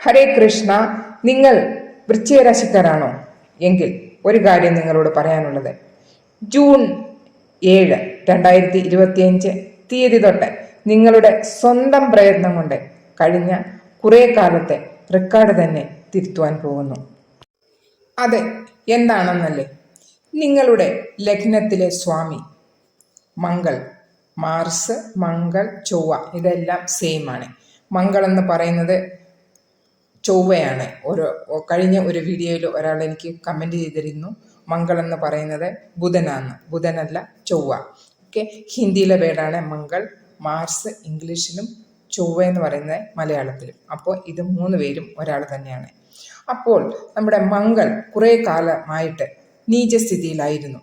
ഹരേ കൃഷ്ണ. നിങ്ങൾ വൃശ്ചിക രാശിക്കാരാണോ? എങ്കിൽ ഒരു കാര്യം നിങ്ങളോട് പറയാനുള്ളത്, ജൂൺ 7, 2025 തീയതി തൊട്ട് നിങ്ങളുടെ സ്വന്തം പ്രയത്നം കൊണ്ട് കഴിഞ്ഞ കുറേ കാലത്തെ റെക്കോർഡ് തന്നെ തിരുത്തുവാൻ പോകുന്നു. അത് എന്താണെന്നല്ലേ? നിങ്ങളുടെ ലഗ്നത്തിലെ സ്വാമി മംഗൾ, മാർസ്, മംഗൾ, ചൊവ്വ ഇതെല്ലാം സെയിം ആണ്. മംഗൾ എന്ന് പറയുന്നത് ചൊവ്വയാണ്. കഴിഞ്ഞ ഒരു വീഡിയോയിൽ ഒരാൾ എനിക്ക് കമൻറ്റ് ചെയ്തിരുന്നു, മംഗൾ എന്ന് പറയുന്നത് ബുധനാണ്. ബുധനല്ല, ചൊവ്വ. ഓക്കെ, ഹിന്ദിയിലെ വേർഡാണ് മംഗൾ, മാർസ് ഇംഗ്ലീഷിലും, ചൊവ്വ എന്ന് പറയുന്നത് മലയാളത്തിലും. അപ്പോൾ ഇത് 3 പേരും ഒരാൾ തന്നെയാണ്. അപ്പോൾ നമ്മുടെ മംഗൾ കുറേ കാലമായിട്ട് നീചസ്ഥിതിയിലായിരുന്നു.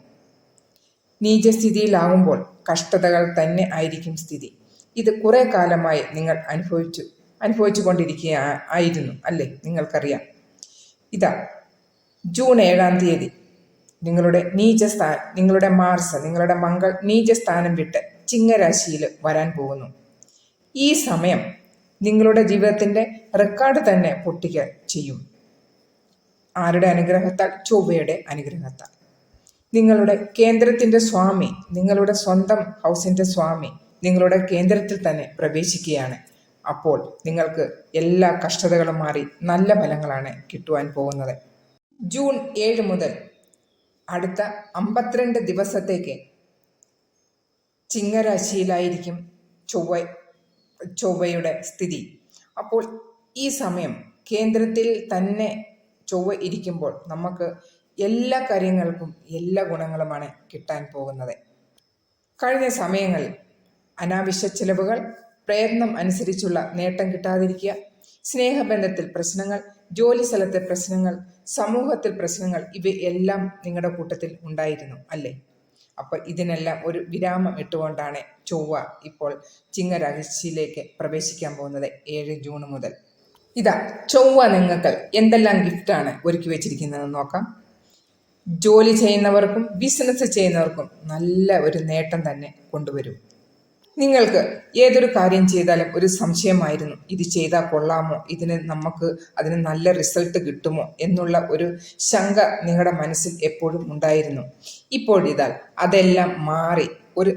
നീചസ്ഥിതിയിലാവുമ്പോൾ കഷ്ടതകൾ തന്നെ ആയിരിക്കും സ്ഥിതി. ഇത് കുറേ കാലമായി നിങ്ങൾ അനുഭവിച്ചു കൊണ്ടിരിക്കുകയായിരുന്നു അല്ലേ? നിങ്ങൾക്കറിയാം. ഇതാ ജൂൺ 7 തീയതി നിങ്ങളുടെ മാർസ്, നിങ്ങളുടെ മംഗൾ നീചസ്ഥാനം വിട്ട് ചിങ്ങരാശിയിൽ വരാൻ പോകുന്നു. ഈ സമയം നിങ്ങളുടെ ജീവിതത്തിൻ്റെ റെക്കോർഡ് തന്നെ പൊട്ടിക്കുക ചെയ്യും. ആരുടെ അനുഗ്രഹത്താൽ? ചൊവ്വയുടെ അനുഗ്രഹത്താൽ. നിങ്ങളുടെ കേന്ദ്രത്തിൻ്റെ സ്വാമി, നിങ്ങളുടെ സ്വന്തം ഹൗസിൻ്റെ സ്വാമി നിങ്ങളുടെ കേന്ദ്രത്തിൽ തന്നെ പ്രവേശിക്കുകയാണ്. അപ്പോൾ നിങ്ങൾക്ക് എല്ലാ കഷ്ടതകളും മാറി നല്ല ഫലങ്ങളാണ് കിട്ടുവാൻ പോകുന്നത്. ജൂൺ 7 മുതൽ അടുത്ത 52 ദിവസത്തേക്ക് ചിങ്ങരാശിയിലായിരിക്കും ചൊവ്വയുടെ സ്ഥിതി. അപ്പോൾ ഈ സമയം കേന്ദ്രത്തിൽ തന്നെ ചൊവ്വ ഇരിക്കുമ്പോൾ നമുക്ക് എല്ലാ കാര്യങ്ങൾക്കും എല്ലാ ഗുണങ്ങളുമാണ് കിട്ടാൻ പോകുന്നത്. കഴിഞ്ഞ സമയങ്ങളിൽ അനാവശ്യ ചിലവുകൾ, പ്രയത്നം അനുസരിച്ചുള്ള നേട്ടം കിട്ടാതിരിക്കുക, സ്നേഹബന്ധത്തിൽ പ്രശ്നങ്ങൾ, ജോലി സ്ഥലത്തെ പ്രശ്നങ്ങൾ, സമൂഹത്തിൽ പ്രശ്നങ്ങൾ, ഇവയെല്ലാം നിങ്ങളുടെ കൂട്ടത്തിൽ ഉണ്ടായിരുന്നു അല്ലേ? അപ്പോൾ ഇതിനെല്ലാം ഒരു വിരാമം ഇട്ടുകൊണ്ടാണ് ചൊവ്വ ഇപ്പോൾ ചിങ്ങരാശിയിലേക്ക് പ്രവേശിക്കാൻ പോകുന്നത് 7 ജൂൺ മുതൽ. ഇതാ ചൊവ്വ നിങ്ങൾക്ക് എന്തെല്ലാം ഗിഫ്റ്റാണ് ഒരുക്കി വെച്ചിരിക്കുന്നതെന്ന് നോക്കാം. ജോലി ചെയ്യുന്നവർക്കും ബിസിനസ് ചെയ്യുന്നവർക്കും നല്ല ഒരു നേട്ടം തന്നെ കൊണ്ടുവരും. നിങ്ങൾക്ക് ഏതൊരു കാര്യം ചെയ്താലും ഒരു സംശയമായിരുന്നു, ഇത് ചെയ്താൽ കൊള്ളാമോ, അതിന് നല്ല റിസൾട്ട് കിട്ടുമോ എന്നുള്ള ഒരു ശങ്ക നിങ്ങളുടെ മനസ്സിൽ എപ്പോഴും ഉണ്ടായിരുന്നു. ഇപ്പോഴിതാ അതെല്ലാം മാറി ഒരു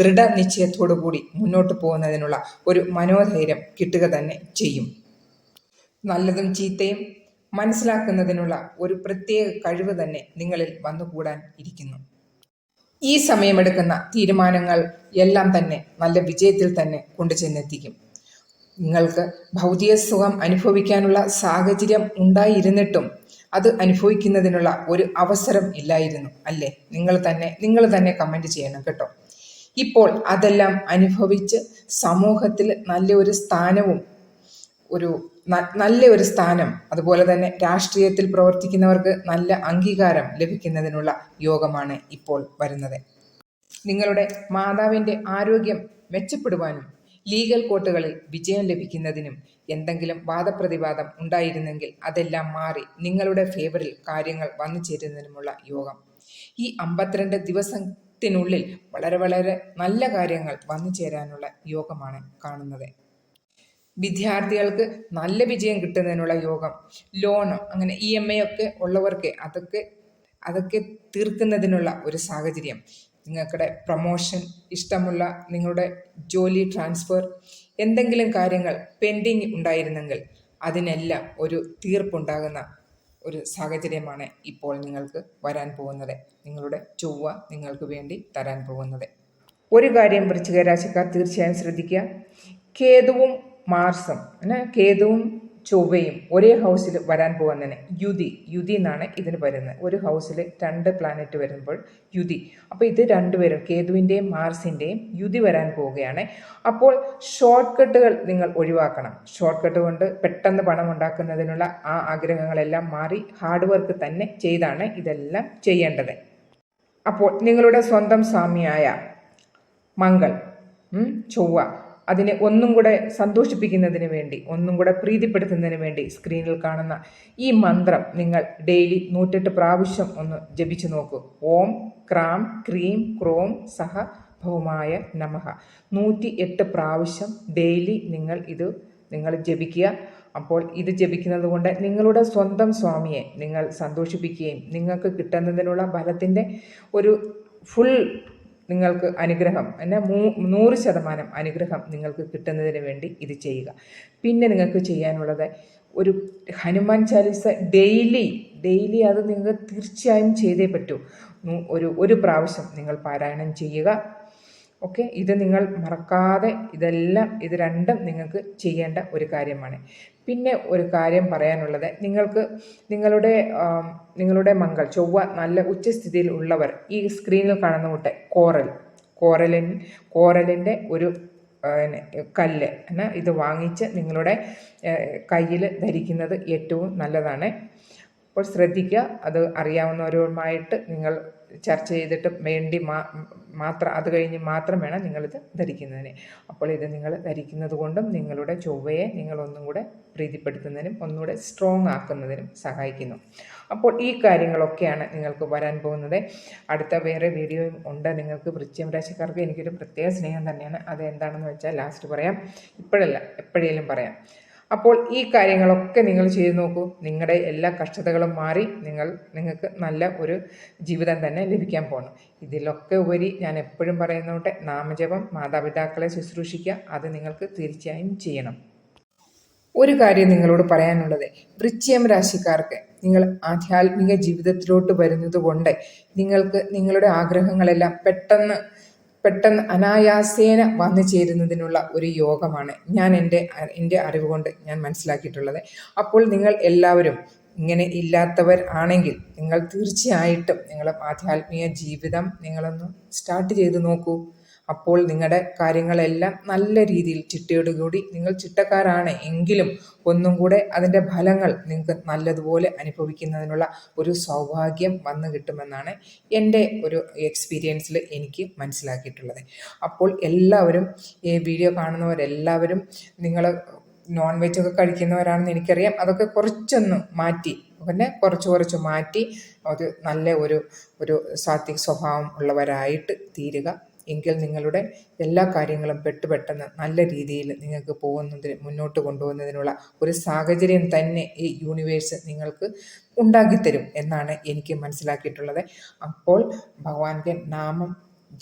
ദൃഢനിശ്ചയത്തോടു കൂടി മുന്നോട്ട് പോകുന്നതിനുള്ള ഒരു മനോധൈര്യം കിട്ടുക തന്നെ ചെയ്യും. നല്ലതും ചീത്തയും മനസ്സിലാക്കുന്നതിനുള്ള ഒരു പ്രത്യേക കഴിവ് തന്നെ നിങ്ങളിൽ വന്നുകൂടാൻ ഇരിക്കുന്നു. ഈ സമയമെടുക്കുന്ന തീരുമാനങ്ങൾ എല്ലാം തന്നെ നല്ല വിജയത്തിൽ തന്നെ കൊണ്ടുചെന്നെത്തിക്കും. നിങ്ങൾക്ക് ഭൗതിക സുഖം അനുഭവിക്കാനുള്ള സാഹചര്യം ഉണ്ടായിരുന്നിട്ടും അത് അനുഭവിക്കുന്നതിനുള്ള ഒരു അവസരം ഇല്ലായിരുന്നു അല്ലേ? നിങ്ങൾ തന്നെ കമൻറ്റ് ചെയ്യണം കേട്ടോ. ഇപ്പോൾ അതെല്ലാം അനുഭവിച്ച് സമൂഹത്തിൽ നല്ലൊരു സ്ഥാനം, അതുപോലെ തന്നെ രാഷ്ട്രീയത്തിൽ പ്രവർത്തിക്കുന്നവർക്ക് നല്ല അംഗീകാരം ലഭിക്കുന്നതിനുള്ള യോഗമാണ് ഇപ്പോൾ വരുന്നത്. നിങ്ങളുടെ മാതാവിൻ്റെ ആരോഗ്യം മെച്ചപ്പെടുവാനും ലീഗൽ കോർട്ടുകളിൽ വിജയം ലഭിക്കുന്നതിനും എന്തെങ്കിലും വാദപ്രതിവാദം ഉണ്ടായിരുന്നെങ്കിൽ അതെല്ലാം മാറി നിങ്ങളുടെ ഫേവറിൽ കാര്യങ്ങൾ വന്നു ചേരുന്നതിനുമുള്ള യോഗം. ഈ 52 ദിവസത്തിനുള്ളിൽ വളരെ വളരെ നല്ല കാര്യങ്ങൾ വന്നു ചേരാനുള്ള യോഗമാണ് കാണുന്നത്. വിദ്യാർത്ഥികൾക്ക് നല്ല വിജയം കിട്ടുന്നതിനുള്ള യോഗം, ലോണ്, അങ്ങനെ EMI ഒക്കെ ഉള്ളവർക്ക് അതൊക്കെ തീർക്കുന്നതിനുള്ള ഒരു സാഹചര്യം, നിങ്ങളുടെ പ്രൊമോഷൻ, ഇഷ്ടമുള്ള നിങ്ങളുടെ ജോലി ട്രാൻസ്ഫർ, എന്തെങ്കിലും കാര്യങ്ങൾ പെൻഡിങ് ഉണ്ടായിരുന്നെങ്കിൽ അതിനെല്ലാം ഒരു തീർപ്പുണ്ടാകുന്ന ഒരു സാഹചര്യമാണ് ഇപ്പോൾ നിങ്ങൾക്ക് വരാൻ പോകുന്നത്. നിങ്ങളുടെ ചൊവ്വ നിങ്ങൾക്ക് വേണ്ടി തരാൻ പോകുന്നത്. ഒരു കാര്യം വൃശ്ചിക രാശിക്കാർ തീർച്ചയായും ശ്രദ്ധിക്കുക. കേതുവും ചൊവ്വയും ഒരേ ഹൗസിൽ വരാൻ പോകുന്നതിന് യുതി എന്നാണ് ഇതിന് വരുന്നത്. ഒരു ഹൗസിൽ 2 പ്ലാനറ്റ് വരുമ്പോൾ യുതി. അപ്പോൾ ഇത് രണ്ടുപേരും, കേതുവിൻ്റെയും മാർസിൻ്റെയും യുതി വരാൻ പോവുകയാണ്. അപ്പോൾ ഷോർട്ട് കട്ടുകൾ നിങ്ങൾ ഒഴിവാക്കണം. ഷോർട്ട് കട്ട് കൊണ്ട് പെട്ടെന്ന് പണം ഉണ്ടാക്കുന്നതിനുള്ള ആ ആഗ്രഹങ്ങളെല്ലാം മാറി ഹാർഡ് വർക്ക് തന്നെ ചെയ്താണ് ഇതെല്ലാം ചെയ്യേണ്ടത്. അപ്പോൾ നിങ്ങളുടെ സ്വന്തം സ്വാമിയായ മംഗൾ, ചൊവ്വ, അതിനെ ഒന്നും കൂടെ സന്തോഷിപ്പിക്കുന്നതിന് വേണ്ടി, ഒന്നും കൂടെ പ്രീതിപ്പെടുത്തുന്നതിന് വേണ്ടി സ്ക്രീനിൽ കാണുന്ന ഈ മന്ത്രം നിങ്ങൾ ഡെയിലി 108 പ്രാവശ്യം ഒന്ന് ജപിച്ചു നോക്കൂ. ഓം ക്രാം ക്രീം ക്രോം സഹ ഭൗമായ നമഃ. 108 പ്രാവശ്യം ഡെയിലി നിങ്ങൾ ജപിക്കുക. അപ്പോൾ ഇത് ജപിക്കുന്നത് കൊണ്ട് നിങ്ങളുടെ സ്വന്തം സ്വാമിയെ നിങ്ങൾ സന്തോഷിപ്പിക്കുകയും നിങ്ങൾക്ക് കിട്ടുന്നതിനുള്ള ഫലത്തിൻ്റെ ഒരു ഫുൾ നിങ്ങൾക്ക് അനുഗ്രഹം എന്നാൽ 100% അനുഗ്രഹം നിങ്ങൾക്ക് കിട്ടുന്നതിന് വേണ്ടി ഇത് ചെയ്യുക. പിന്നെ നിങ്ങൾക്ക് ചെയ്യാനുള്ളത് ഒരു ഹനുമാൻ ചാലീസ ഡെയിലി അത് നിങ്ങൾ തീർച്ചയായും ചെയ്തേ പറ്റൂ. ഒരു പ്രാവശ്യം നിങ്ങൾ പാരായണം ചെയ്യുക. ഓക്കെ, ഇത് നിങ്ങൾ മറക്കാതെ ഇത് രണ്ടും നിങ്ങൾക്ക് ചെയ്യേണ്ട ഒരു കാര്യമാണ്. പിന്നെ ഒരു കാര്യം പറയാനുള്ളത്, നിങ്ങളുടെ മംഗൾ ചൊവ്വ നല്ല ഉച്ചസ്ഥിതിയിൽ ഉള്ളവർ ഈ സ്ക്രീനിൽ കാണുന്ന കൂട്ടെ കോറലിൻ്റെ ഒരു കല്ല് ഇത് വാങ്ങിച്ച് നിങ്ങളുടെ കയ്യിൽ ധരിക്കുന്നത് ഏറ്റവും നല്ലതാണ്. അപ്പോൾ ശ്രദ്ധിക്കുക, അത് അറിയാവുന്നവരുമായിട്ട് നിങ്ങൾ ചർച്ച ചെയ്തിട്ട് അത് കഴിഞ്ഞ് മാത്രം വേണം നിങ്ങളിത് ധരിക്കുന്നതിന്. അപ്പോൾ ഇത് നിങ്ങൾ ധരിക്കുന്നത് കൊണ്ടും നിങ്ങളുടെ ചൊവ്വയെ നിങ്ങളൊന്നും കൂടെ പ്രീതിപ്പെടുത്തുന്നതിനും ഒന്നുകൂടെ സ്ട്രോങ് ആക്കുന്നതിനും സഹായിക്കുന്നു. അപ്പോൾ ഈ കാര്യങ്ങളൊക്കെയാണ് നിങ്ങൾക്ക് വരാൻ പോകുന്നത്. അടുത്ത വേറെ വീഡിയോയും ഉണ്ട് നിങ്ങൾക്ക്. വൃശ്ചികം രാശിക്കാർക്ക് എനിക്കൊരു പ്രത്യേക സ്നേഹം തന്നെയാണ്. അത് എന്താണെന്ന് വെച്ചാൽ ലാസ്റ്റ് പറയാം, ഇപ്പോഴല്ല എപ്പോഴേലും പറയാം. അപ്പോൾ ഈ കാര്യങ്ങളൊക്കെ നിങ്ങൾ ചെയ്തു നോക്കൂ. നിങ്ങളുടെ എല്ലാ കഷ്ടതകളും മാറി നിങ്ങൾക്ക് നല്ല ഒരു ജീവിതം തന്നെ ലഭിക്കാൻ പോകണം. ഇതിലൊക്കെ ഉപരി ഞാൻ എപ്പോഴും പറയുന്നോട്ടെ, നാമജപം, മാതാപിതാക്കളെ ശുശ്രൂഷിക്കുക, അത് നിങ്ങൾക്ക് തീർച്ചയായും ചെയ്യണം. ഒരു കാര്യം നിങ്ങളോട് പറയാനുള്ളത്, വൃശ്ചികം രാശിക്കാർക്ക് നിങ്ങൾ ആധ്യാത്മിക ജീവിതത്തിലോട്ട് വരുന്നത് കൊണ്ട് നിങ്ങൾക്ക് നിങ്ങളുടെ ആഗ്രഹങ്ങളെല്ലാം പെട്ടെന്ന് അനായാസേന വന്നു ചേരുന്നതിനുള്ള ഒരു യോഗമാണ് ഞാൻ എൻ്റെ അറിവ് കൊണ്ട് ഞാൻ മനസ്സിലാക്കിയിട്ടുള്ളത്. അപ്പോൾ നിങ്ങൾ എല്ലാവരും ഇങ്ങനെ ഇല്ലാത്തവർ ആണെങ്കിൽ നിങ്ങൾ തീർച്ചയായിട്ടും നിങ്ങളുടെ ആധ്യാത്മിക ജീവിതം നിങ്ങളൊന്ന് സ്റ്റാർട്ട് ചെയ്ത് നോക്കൂ. അപ്പോൾ നിങ്ങളുടെ കാര്യങ്ങളെല്ലാം നല്ല രീതിയിൽ ചിട്ടയോടുകൂടി, നിങ്ങൾ ചിട്ടക്കാരാണ് എങ്കിലും ഒന്നും കൂടെ അതിൻ്റെ ഫലങ്ങൾ നിങ്ങൾക്ക് നല്ലതുപോലെ അനുഭവിക്കുന്നതിനുള്ള ഒരു സൗഭാഗ്യം വന്നു കിട്ടുമെന്നാണ് എൻ്റെ ഒരു എക്സ്പീരിയൻസിൽ എനിക്ക് മനസ്സിലാക്കിയിട്ടുള്ളത്. അപ്പോൾ എല്ലാവരും ഈ വീഡിയോ കാണുന്നവരെല്ലാവരും നിങ്ങൾ നോൺ വെജൊക്കെ കഴിക്കുന്നവരാണെന്ന് എനിക്കറിയാം. അതൊക്കെ കുറച്ചൊന്ന് മാറ്റി കുറച്ച് മാറ്റി ഒരു നല്ല ഒരു സാത്വിക സ്വഭാവം ഉള്ളവരായിട്ട് തീരുക. എങ്കിൽ നിങ്ങളുടെ എല്ലാ കാര്യങ്ങളും പെട്ടെന്ന് നല്ല രീതിയിൽ നിങ്ങൾക്ക് മുന്നോട്ട് കൊണ്ടുപോകുന്നതിനുള്ള ഒരു സാഹചര്യം തന്നെ ഈ യൂണിവേഴ്സ് നിങ്ങൾക്ക് ഉണ്ടാക്കിത്തരും എന്നാണ് എനിക്ക് മനസ്സിലാക്കിയിട്ടുള്ളത്. അപ്പോൾ ഭഗവാന്റെ നാമം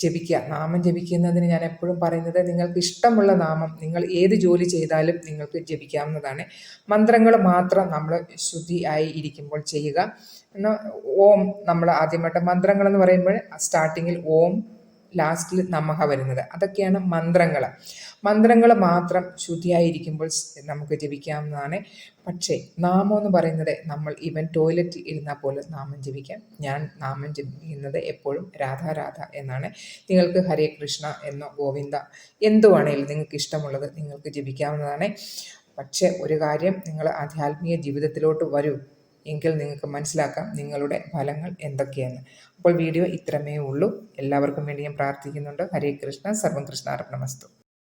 ജപിക്കുക. നാമം ജപിക്കുന്നതിന് ഞാൻ എപ്പോഴും പറയുന്നത്, നിങ്ങൾക്ക് ഇഷ്ടമുള്ള നാമം നിങ്ങൾ ഏത് ജോലി ചെയ്താലും നിങ്ങൾക്ക് ജപിക്കാവുന്നതാണ്. മന്ത്രങ്ങൾ മാത്രം നമ്മൾ ശുദ്ധിയായി ഇരിക്കുമ്പോൾ ചെയ്യുക. എന്നാൽ ഓം, നമ്മൾ ആദ്യമായിട്ട് മന്ത്രങ്ങൾ എന്ന് പറയുമ്പോൾ സ്റ്റാർട്ടിങ്ങിൽ ഓം, ലാസ്റ്റിൽ നമഃ വരുന്നത്, അതൊക്കെയാണ് മന്ത്രങ്ങൾ മാത്രം ശുദ്ധിയായിരിക്കുമ്പോൾ നമുക്ക് ജപിക്കാവുന്നതാണ്. പക്ഷേ നാമം എന്ന് പറയുന്നത് നമ്മൾ ഈവൻ ടോയ്ലറ്റിൽ ഇരുന്നാൽ പോലും നാമം ജപിക്കാം. ഞാൻ നാമം ജപിക്കുന്നത് എപ്പോഴും രാധ എന്നാണ്. നിങ്ങൾക്ക് ഹരേ കൃഷ്ണ എന്നോ ഗോവിന്ദ എന്തുവാണേലും നിങ്ങൾക്ക് ഇഷ്ടമുള്ളത് നിങ്ങൾക്ക് ജപിക്കാവുന്നതാണ്. പക്ഷേ ഒരു കാര്യം, നിങ്ങൾ ആധ്യാത്മിക ജീവിതത്തിലോട്ട് വരൂ, എങ്കിൽ നിങ്ങൾക്ക് മനസ്സിലാക്കാം നിങ്ങളുടെ ഫലങ്ങൾ എന്തൊക്കെയാണ്. അപ്പോൾ വീഡിയോ ഇത്രമേ ഉള്ളൂ. എല്ലാവർക്കും വേണ്ടി ഞാൻ പ്രാർത്ഥിക്കുന്നുണ്ട്. ഹരേ കൃഷ്ണ. സർവം കൃഷ്ണാർപ്പണമസ്തു.